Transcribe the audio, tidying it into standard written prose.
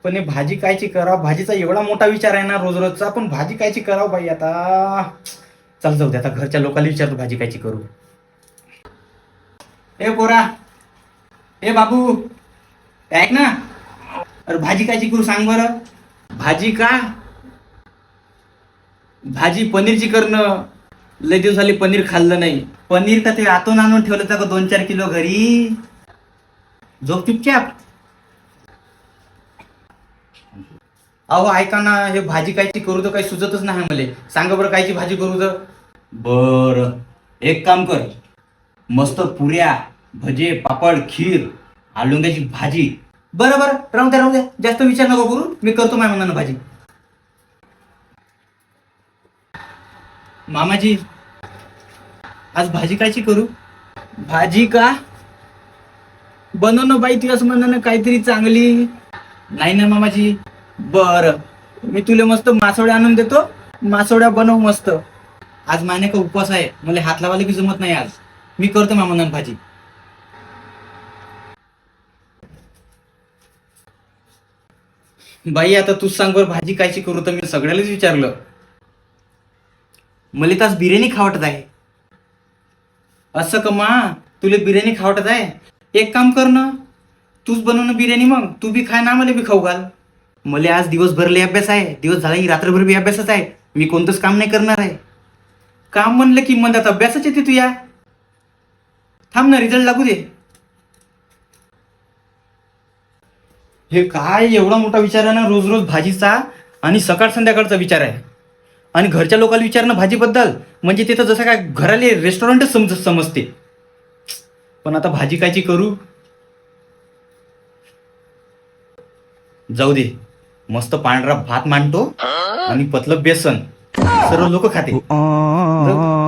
पण हे भाजी कायची करावं, भाजीचा एवढा मोठा विचार आहे ना रोज रोजचा, पण भाजी कायची करावं बाई आता. चल जाऊ दे, आता घरच्या लोकांना विचारतो भाजी कायची करू. ए पोरा, ए बाबू, ऐक ना, अरे भाजी कायची करू सांग बरं. भाजी का, भाजी पनीरची करणं. लय दिवस झाले पनीर खाल्लं नाही. पनीर का ते आतून आणून ठेवलं का 2-4 किलो घरी. झोप चुपचाप. अहो ऐका ना, हे भाजी कायची करू तर काही सुचतच नाही मला. सांगा बरं कायची भाजी करू तर. बर, एक काम कर, मस्त पुऱ्या, भजे, पापड, खीर, आलुंग्याची भाजी. बरं बरं, राहू द्या, जास्त विचार नको करू, मी करतो माझ्या मनानं भाजी. मामाजी, आज भाजी कायची करू. भाजी का, बनव ना बाई, तू असं म्हणणं काहीतरी चांगली. नाही ना मामाजी. बर, मी तुला मस्त मासोळ्या आणून देतो, मासोळ्या बनव मस्त. आज माने का उपवास आहे, मला हात लावायला की जमत नाही आज. मी करतो मामानं भाजी. बाई आता तूच सांग बरं भाजी कायची करू तर. मी सगळ्यालाच विचारलं. मला तर आज बिर्याणी खावटत आहे. असं का मा, तुला बिर्याणी खावटत आहे. एक काम कर ना, तूच बनव ना बिर्याणी, मग तू बी खाय ना, मला बी खाऊ घाल. मला आज दिवसभर लय अभ्यास आहे, दिवस झाला की रात्रभर बी अभ्यासच आहे. मी कोणतंच काम नाही करणार आहे. काम म्हणलं की म्हणतात अभ्यासच येते तू या. थांब ना, रिझल्ट लागू दे. हे काय एवढा मोठा विचार आहे ना रोज रोज भाजीचा, आणि सकाळ संध्याकाळचा विचार आहे. आणि घरच्या लोकांना विचारणं भाजीबद्दल म्हणजे तिथं जसं काय घराले रेस्टॉरंटच समजते. पण आता भाजी कायची करू. जाऊ दे, मस्त पांढरा भात मांडतो आणि पतलं बेसन, सर्व लोक खाते. जाऊ.